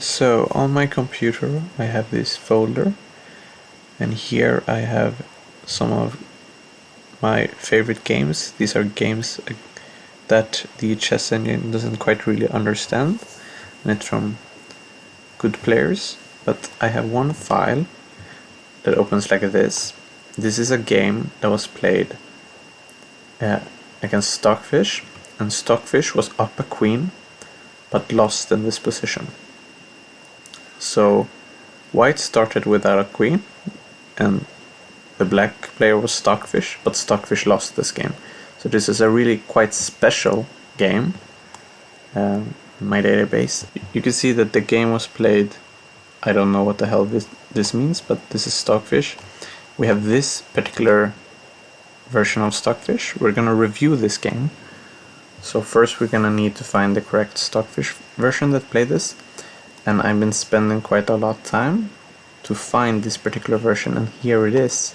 So on my computer I have this folder, and here I have some of my favorite games. These are games that the chess engine doesn't quite really understand, and it's from good players. But I have one file that opens like this. This is a game that was played against Stockfish, and Stockfish was up a queen but lost in this position. So white started without a queen, and the black player was Stockfish, but Stockfish lost this game. So this is a really quite special game in my database. You can see that the game was played, I don't know what the hell this means, but this is Stockfish. We have this particular version of Stockfish. We're gonna review this game. So first we're gonna need to find the correct Stockfish version that played this. And I've been spending quite a lot of time to find this particular version, and here it is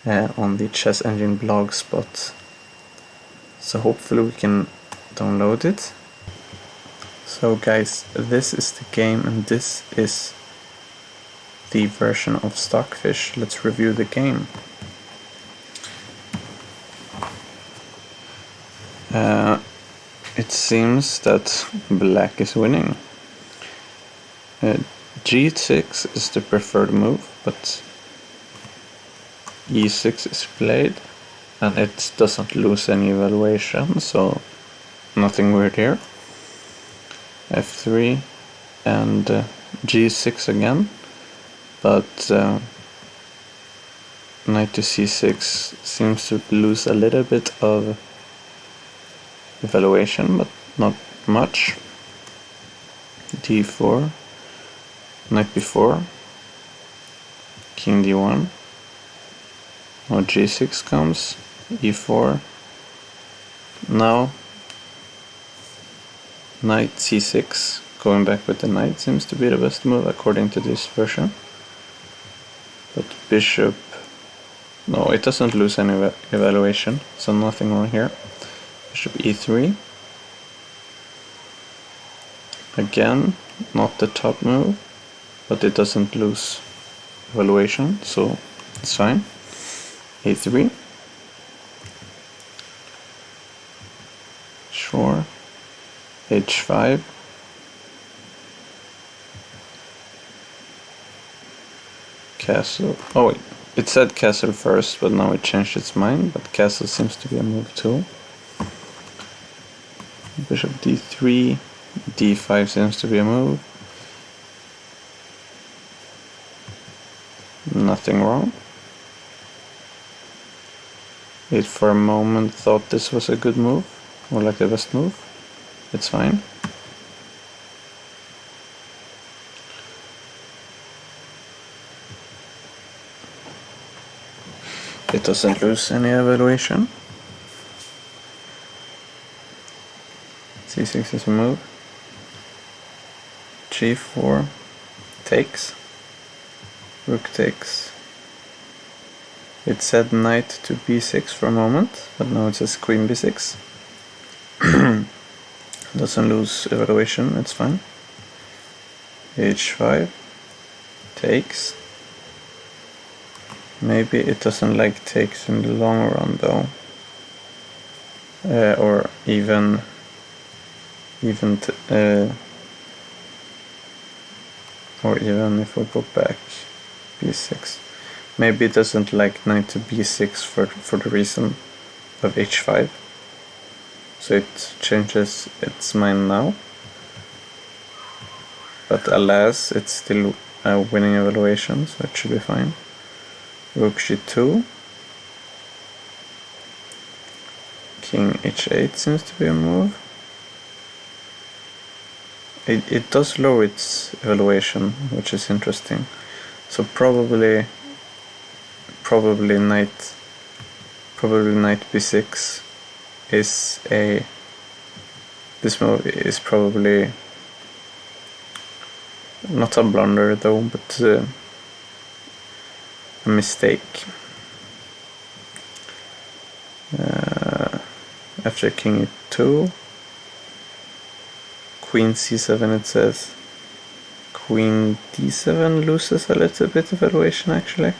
on the Chess Engine blogspot. So hopefully we can download it. So guys, this is the game and this is the version of Stockfish. Let's review the game. It seems that black is winning. G6 is the preferred move, but E6 is played, and it doesn't lose any evaluation, so nothing weird here. F3 and G6 again, but knight to C6 seems to lose a little bit of evaluation, but not much. D4, knight b4, king d1, now g6 comes, e4, now knight c6, going back with the knight seems to be the best move according to this version. But bishop, no, it doesn't lose any evaluation, so nothing wrong here. Bishop e3, again not the top move, but it doesn't lose evaluation, so it's fine. A3, sure. H5, castle. Oh wait, it said castle first, but now it changed its mind, but castle seems to be a move too. Bishop d3, d5 seems to be a move. Nothing wrong. It for a moment thought this was a good move, or like the best move. It's fine. It doesn't lose any evaluation. C6 is a move. G4 takes. Rook takes. It said knight to b6 for a moment, but now it says queen b6. Doesn't lose evaluation, it's fine. H5 takes. Maybe it doesn't like takes in the long run though. Or even if we go back, b6. Maybe it doesn't like knight to b6 for the reason of h5. So it changes its mind now. But alas, it's still a winning evaluation, so it should be fine. Rook g2. King h8 seems to be a move. It does lower its evaluation, which is interesting. So probably knight b6 is this move is probably not a blunder though, but a mistake. After king e2, queen c7 it says, queen d7 loses a little bit of elevation actually.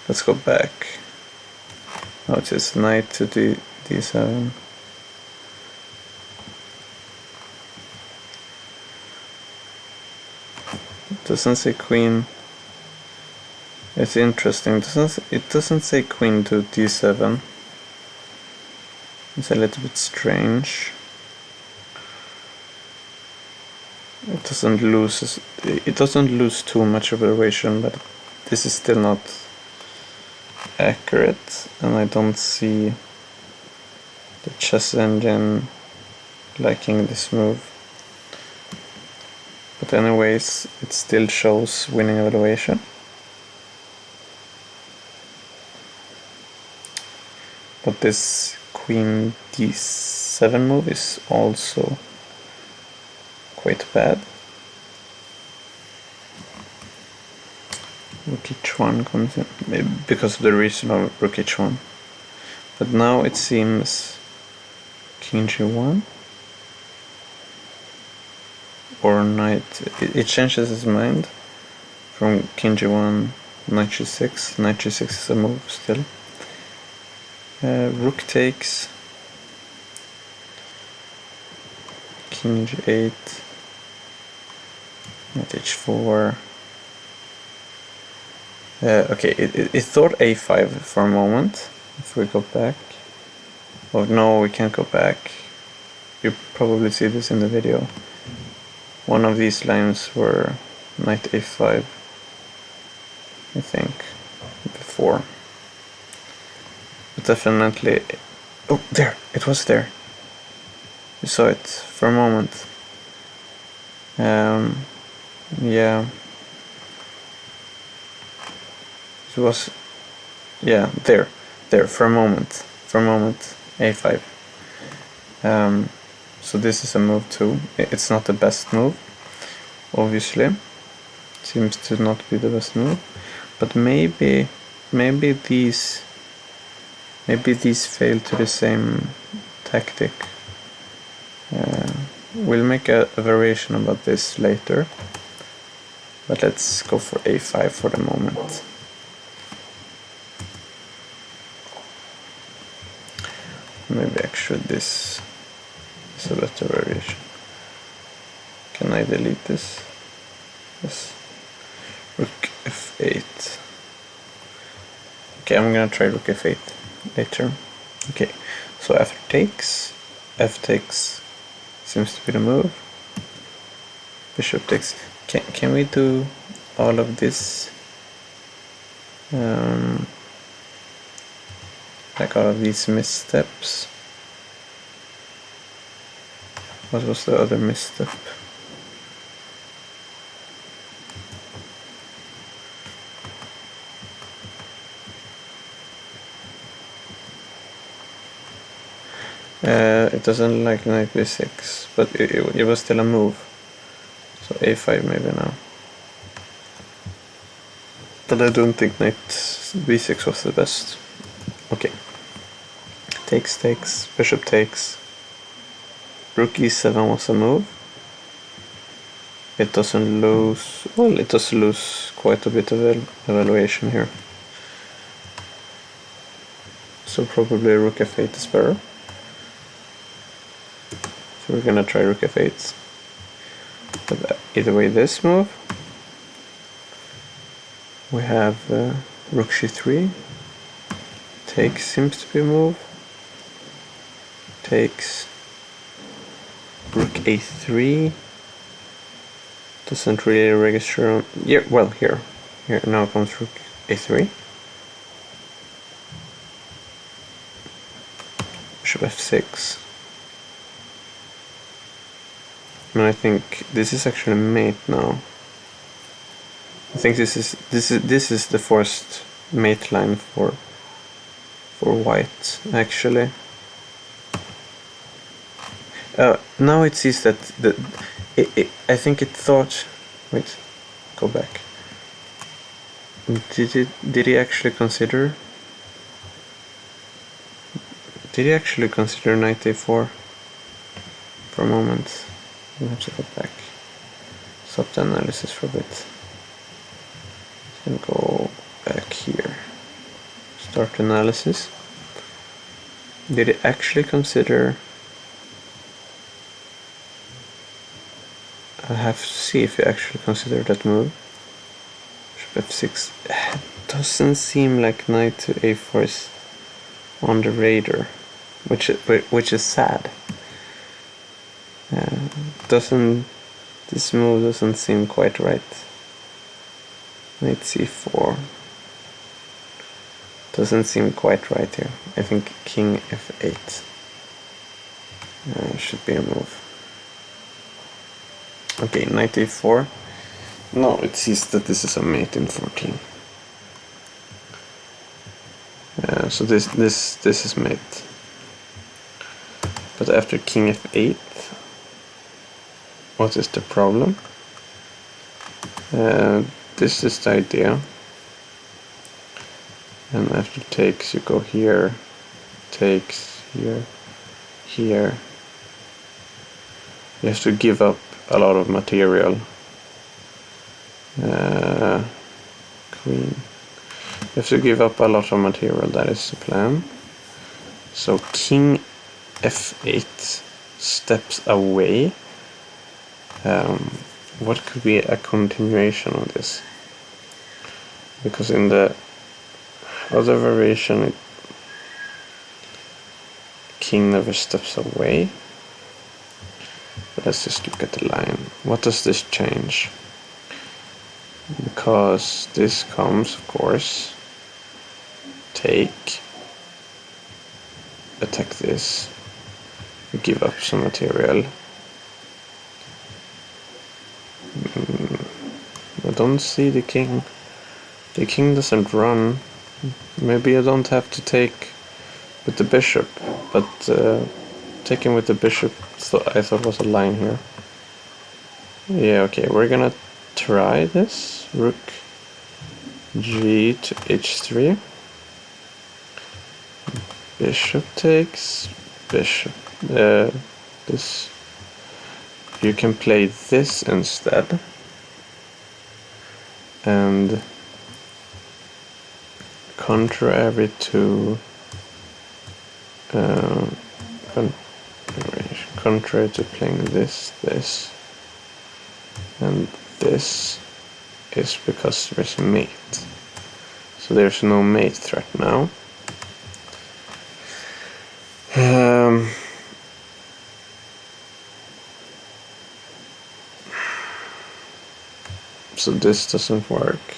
Let's go back. Now it is knight to d7. It doesn't say queen. It's interesting. It doesn't say queen to d7. It's a little bit strange. It doesn't lose too much of elevation, but this is still not accurate, and I don't see the chess engine liking this move. But anyways, it still shows winning elevation. But this queen d7 move is also quite bad. Rook h1 comes in, maybe because of the reason of rook h1. But now it seems king g1 or knight. It changes its mind from king g1, knight g6. Knight g6 is a move still. Rook takes, king g8, knight h4. Okay, it thought a5 for a moment. If we go back, oh no, we can't go back. You probably see this in the video. One of these lines were knight a5, I think, before. But definitely, oh, there, it was there. You saw it for a moment. Yeah. It was, yeah, there, for a moment, a5. So this is a move too. It's not the best move, obviously. It seems to not be the best move, but maybe these fail to the same tactic. We'll make a variation about this later, but let's go for a5 for the moment. Maybe actually this is a better variation. Can I delete this? Yes. Rook f8. Okay, I'm gonna try rook f8 later. Okay, so after takes, f takes seems to be the move. Bishop takes. Can we do all of this? Like all of these missteps. What was the other misstep? It doesn't like knight b6, but it was still a move. So a5 maybe now. But I don't think knight b6 was the best. Okay. Takes, bishop takes. Rook e7 was a move. It doesn't lose, well, it does lose quite a bit of evaluation here. So probably rook f8 is better. So we're gonna try rook f8. But either way, this move, we have rook g3. Takes seems to be a move. Takes. Rook a3. Doesn't really register on. Yeah, well, here now comes rook a3. Bishop f6. And I think this is actually mate now. I think this is the first mate line for white actually. Now it sees that I think it thought. Wait, go back. Did he actually consider? Did he actually consider knight a4 for a moment? We'll have to go back. stop the analysis for a bit. And go back here. Start analysis. Did it actually consider? I have to see if you actually consider that move. Bishop f6. It doesn't seem like knight to a4 is on the radar, which is sad. This move doesn't seem quite right. Knight c4 doesn't seem quite right here. I think king f8 should be a move. Okay, knight a4. No, it sees that this is a mate in 14. So this is mate. But after king f8, what is the problem? This is the idea. And after takes, you go here, takes, here, here. You have to give up a lot of material. Queen. You have to give up a lot of material, that is the plan. So king f8 steps away. What could be a continuation of this? Because in the other variation, king never steps away. But let's just look at the line. What does this change? Because this comes, of course, take, attack this, give up some material. I don't see the king. The king doesn't run. Maybe I don't have to take with the bishop, but taking with the bishop I thought was a line here. Yeah, okay, we're gonna try this. Rook g to h3. Bishop takes, bishop. This. You can play this instead. And contrary to contrary to playing this, and this is because there's a mate. So there's no mate threat now. So this doesn't work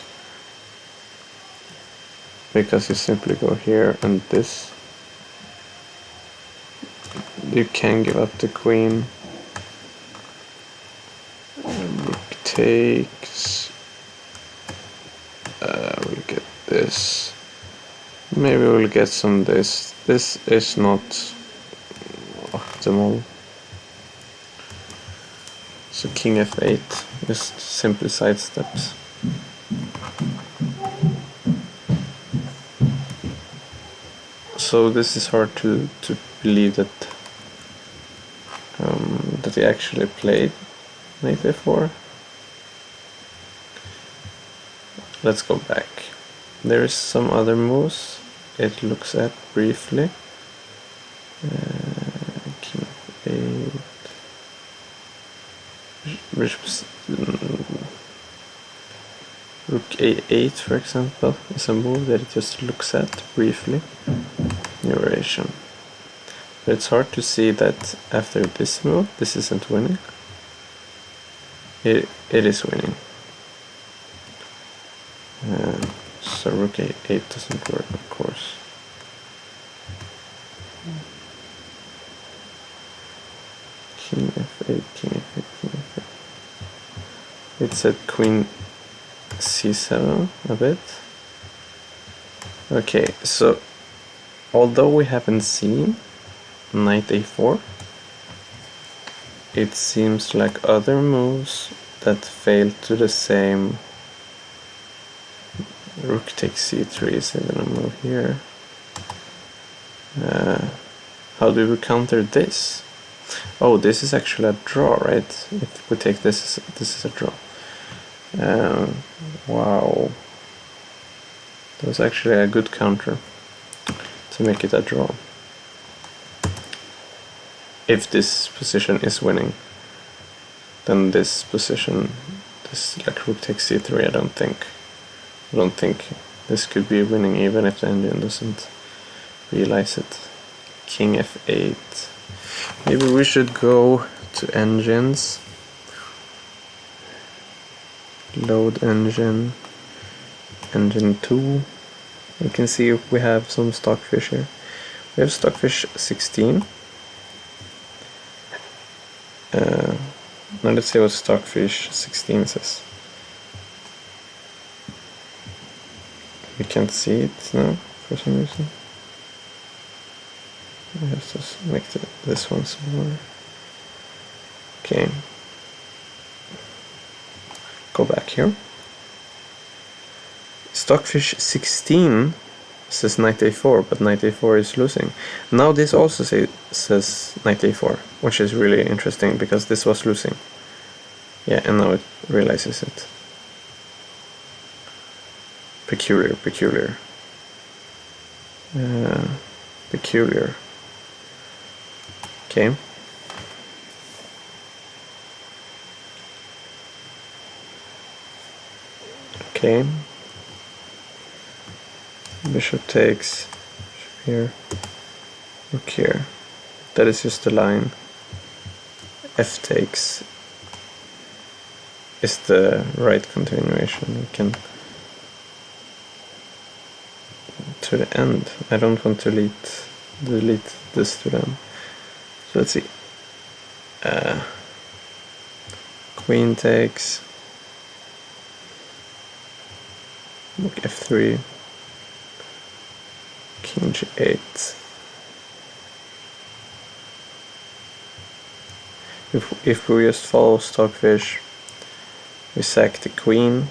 because you simply go here and this. You can give up the queen. Rook takes. We'll get this. Maybe we'll get some this. This is not optimal. So king f8 just simply sidesteps. So this is hard to believe that that he actually played knight a4. Let's go back. There is some other moves it looks at briefly. King f8. Rook a8, for example, is a move that it just looks at briefly. Narration. But it's hard to see that after this move, this isn't winning. It is winning. So rook a8 doesn't work, of course. King f8, king f8, king f8. It said queen c7 a bit. Okay, so although we haven't seen knight a4, it seems like other moves that fail to the same. Rook takes c3 is even a move here. How do we counter this? Oh, this is actually a draw, right? If we take this, this is a draw. Wow. That was actually a good counter to make it a draw. If this position is winning, then this position, this like rook takes c3, I don't think this could be winning even if the engine doesn't realize it. King f8. Maybe we should go to engines. Load engine. Engine 2. You can see we have some Stockfish here. We have Stockfish 16. Now let's see what Stockfish 16 says. We can't see it now for some reason. I have to make this one smaller. Okay. Go back here. Stockfish 16 says knight a4, but knight a4 is losing. Now this also says knight a4, which is really interesting because this was losing. Yeah, and now it realizes it. Peculiar. Peculiar. Okay. Okay. Bishop takes, bishop here, rook here. That is just the line. F takes is the right continuation. We can to the end. I don't want to delete this to them. So let's see. Queen takes, rook f3, king g8. If we just follow Stockfish, we sack the queen,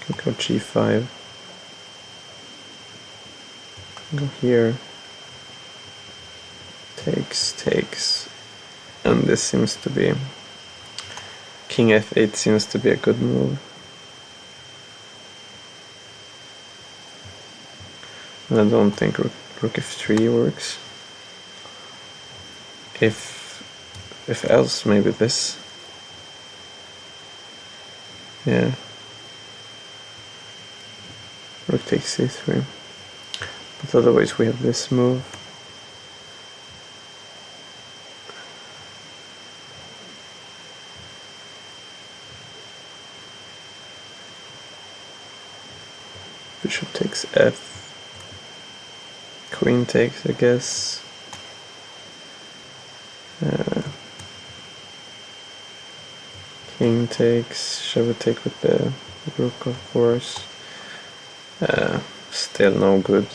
we can go g5, go here, takes, and this seems to be, king f8 seems to be a good move. And I don't think rook f3 works. If else, maybe this. Yeah. Rook takes c3. But otherwise we have this move. Bishop takes f. Queen takes, I guess. King takes. Shall we take with the rook, of course? Still no good.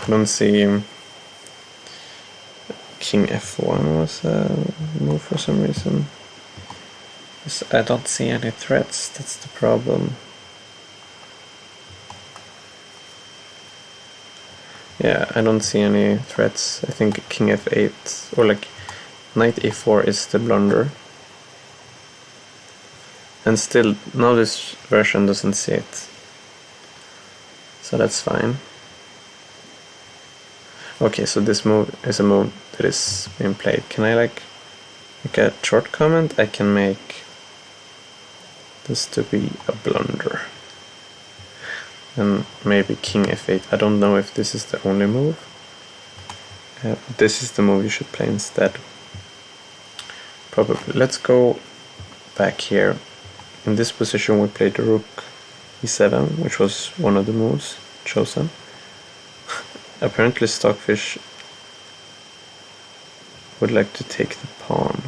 I don't see king f1 was a move for some reason. I don't see any threats, that's the problem. Yeah, I don't see any threats. I think king f8 or like knight a4 is the blunder. And still, now this version doesn't see it. So that's fine. Okay, so this move is a move that is being played. Can I like make a short comment? I can make this to be a blunder. And maybe king f8. I don't know if this is the only move. This is the move you should play instead. Probably. Let's go back here. In this position we played the rook e7, which was one of the moves chosen. Apparently Stockfish would like to take the pawn.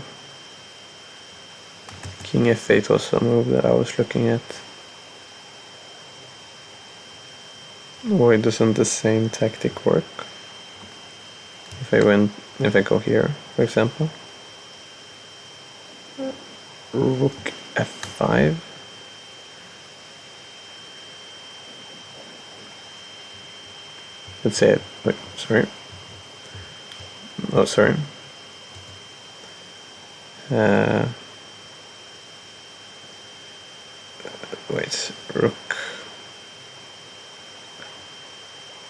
King f8 was a move that I was looking at. Why doesn't the same tactic work? If I go here, for example. Rook f5. Let's say it. Wait, sorry. Oh, sorry. wait, rook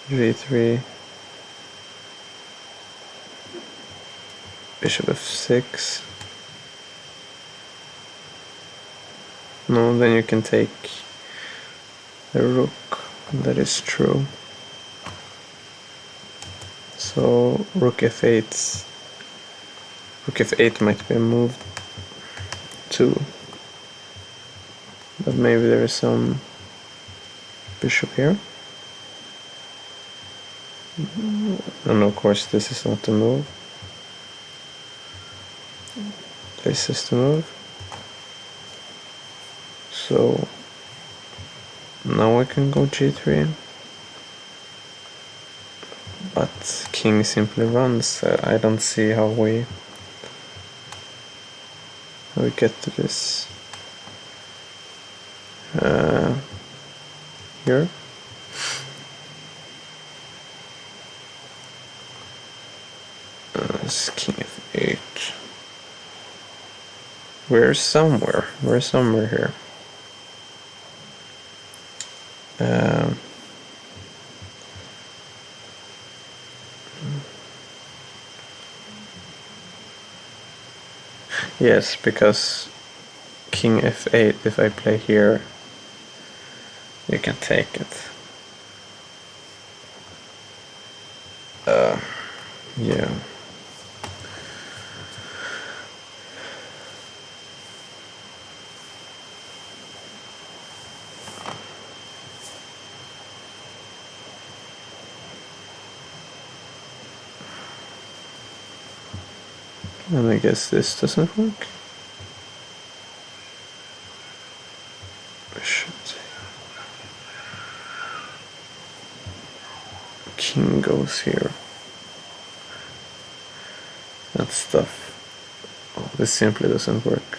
g3, bishop f6. No, then you can take the rook. That is true. So rook f8. Rook f8 might be moved too. But maybe there is some bishop here. And of course this is not the move. This is the move. So now I can go g3. But king simply runs. I don't see how we get to this. Here. It's king f8. We're somewhere here. Yes, because king f8, if I play here, you can take it. Yeah. And I guess this doesn't work. King goes here. That stuff. Oh, this simply doesn't work.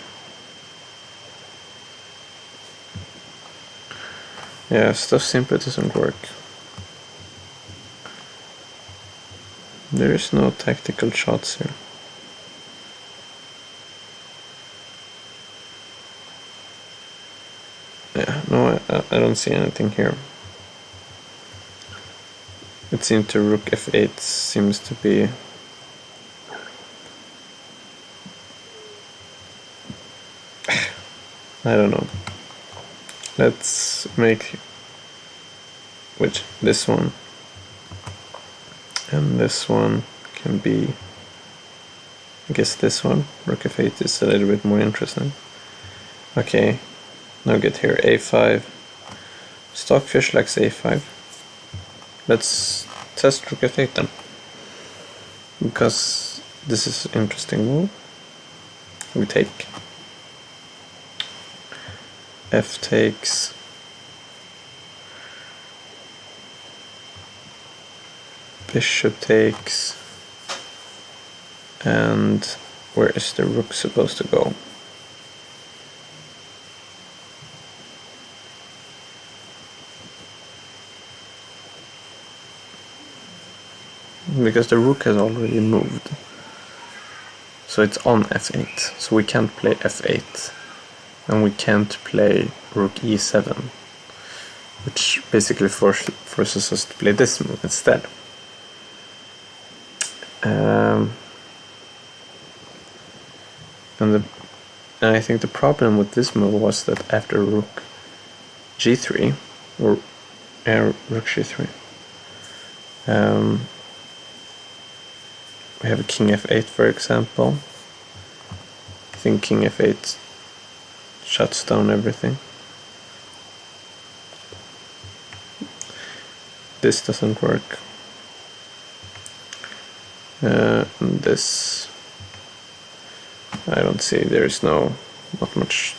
Yeah, stuff simply doesn't work. There is no tactical shots here. Yeah, no, I don't see anything here. It seems to rook f8 seems to be I don't know. Let's make which this one and this one can be, I guess this one, rook f8 is a little bit more interesting. Okay, now get here a5. Stockfish likes a5. Let's test rook f8 then, because this is an interesting move. We take. F takes. Bishop takes. And where is the rook supposed to go? Because the rook has already moved. So it's on f8. So we can't play f8. And we can't play rook e7. Which basically forces us to play this move instead. And I think the problem with this move was that after rook g3, or rook g3, we have a king f8, for example. I think king f8 shuts down everything. This doesn't work. And this, I don't see, there's not much,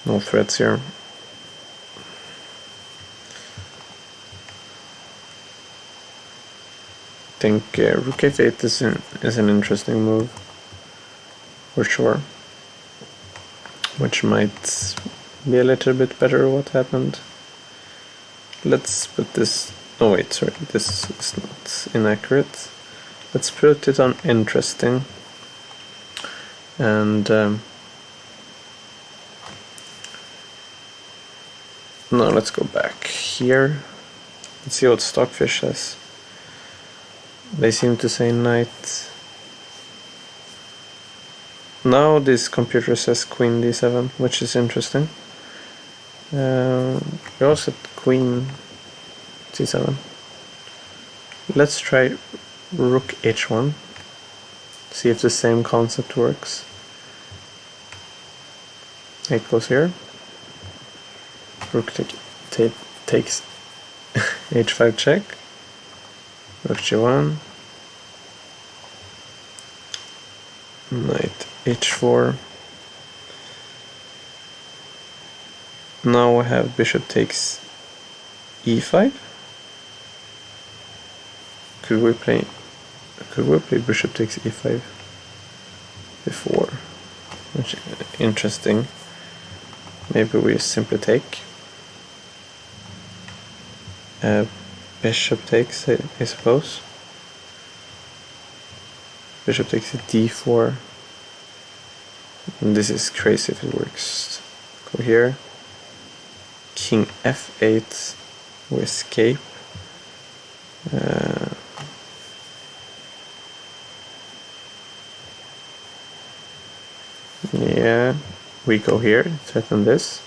no threats here. I think rook f8 is an interesting move, for sure. Which might be a little bit better what happened. Let's put this, oh wait, sorry, this is not inaccurate. Let's put it on interesting. And Now let's go back here. Let's see what Stockfish says. They seem to say knight. Now this computer says queen d7, which is interesting. We also said queen c7. Let's try rook h1. See if the same concept works. It goes here. Rook takes h5 check. Rook g1. Knight h4. Now we have bishop takes e5. Could we play bishop takes e5 before? Which is interesting. Maybe we simply take. Bishop takes, I suppose. Bishop takes a d4. And this is crazy if it works. Go here. King f8. We escape. Yeah, we go here, threaten this.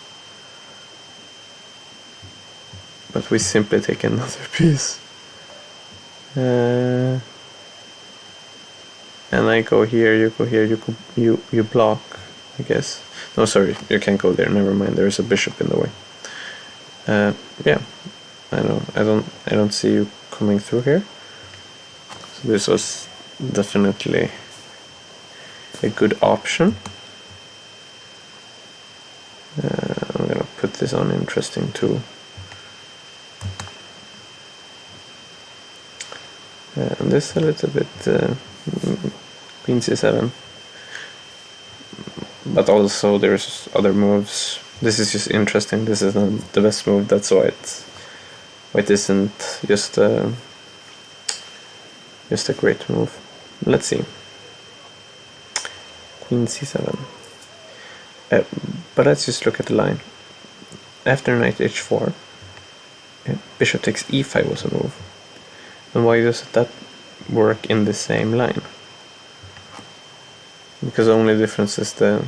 But we simply take another piece. And I go here, you go here, you block, I guess. No, sorry, you can't go there, never mind, there's a bishop in the way. Yeah, I know, I don't see you coming through here. So this was definitely a good option. I'm gonna put this on interesting too. And this a little bit queen c7, but also there's other moves. This is just interesting. This is not the best move. That's why it isn't just a great move. Let's see. Queen c7. But let's just look at the line. After knight h4, bishop takes e5 was a move. And why does that work in the same line? Because the only difference is the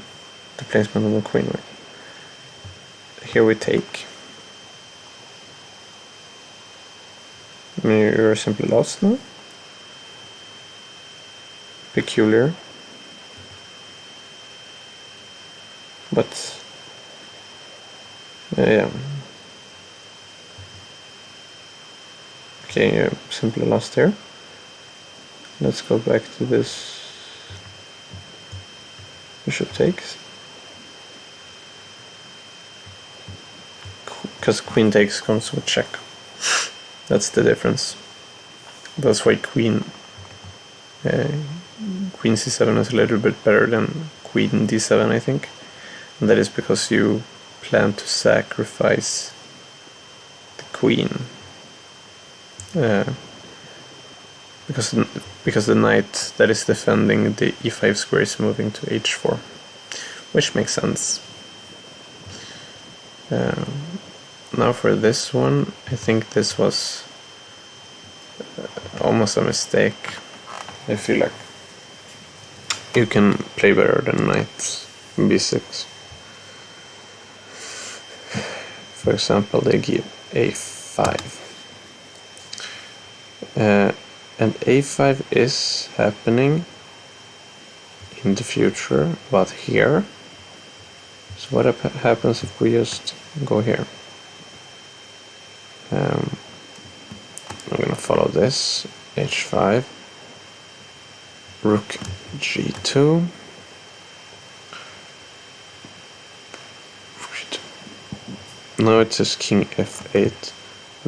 placement of the queen, right? Here we take. I mean, you're simply lost now. Peculiar. But yeah. Okay, you're simply lost here. Let's go back to this bishop takes. Because queen takes comes with check. That's the difference. That's why queen c7 is a little bit better than queen d7, I think. And that is because you plan to sacrifice the queen. Because the knight that is defending the e5 square is moving to h4, which makes sense. Now for this one, I think this was almost a mistake. I feel like you can play better than knight b6. For example, they give a5. And a5 is happening in the future, but here. So what happens if we just go here? I'm gonna follow this. h5, rook g2. Now it says king f8.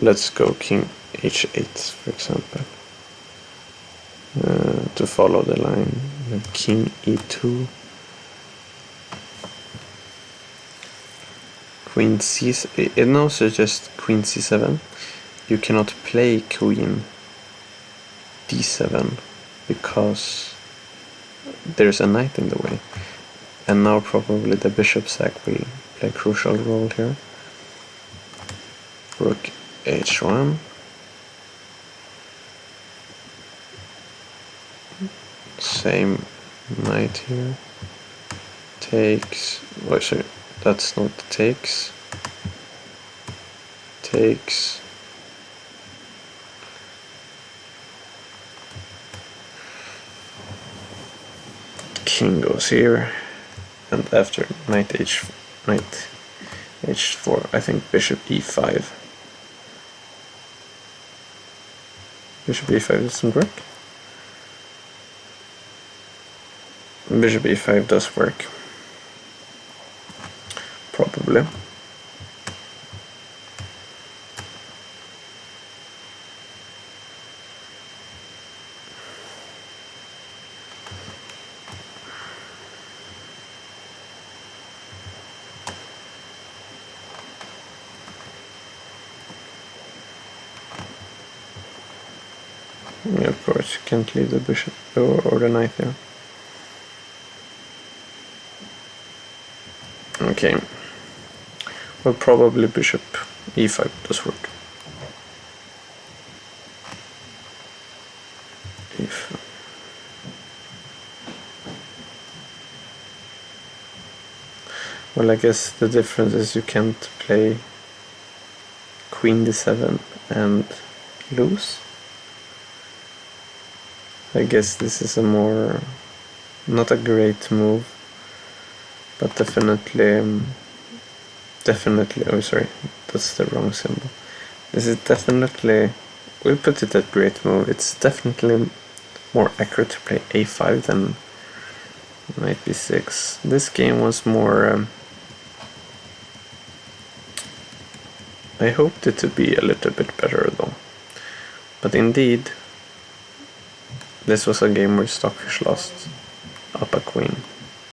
Let's go king h8, for example. To follow the line, king e2, queen c. It now suggests queen c7. You cannot play queen d7 because there's a knight in the way, and now probably the bishop sack will play a crucial role here. Rook h1. Same knight here. Takes. Oh, sorry, that's not takes. Takes. King goes here, and after knight h4, I think bishop e5. Bishop e5 doesn't work. Bishop e5 does work. Probably. Yeah, of course, you can't leave the bishop or the knight there. Okay. Well, probably bishop e5 does work. E5. Well, I guess the difference is you can't play queen d7 and lose. I guess this is a more, not a great move, but definitely, oh sorry, that's the wrong symbol. This is definitely, we'll put it at great move. It's definitely more accurate to play a5 than knight b6. This game was more, I hoped it to be a little bit better though. But indeed, this was a game where Stockfish lost up a queen.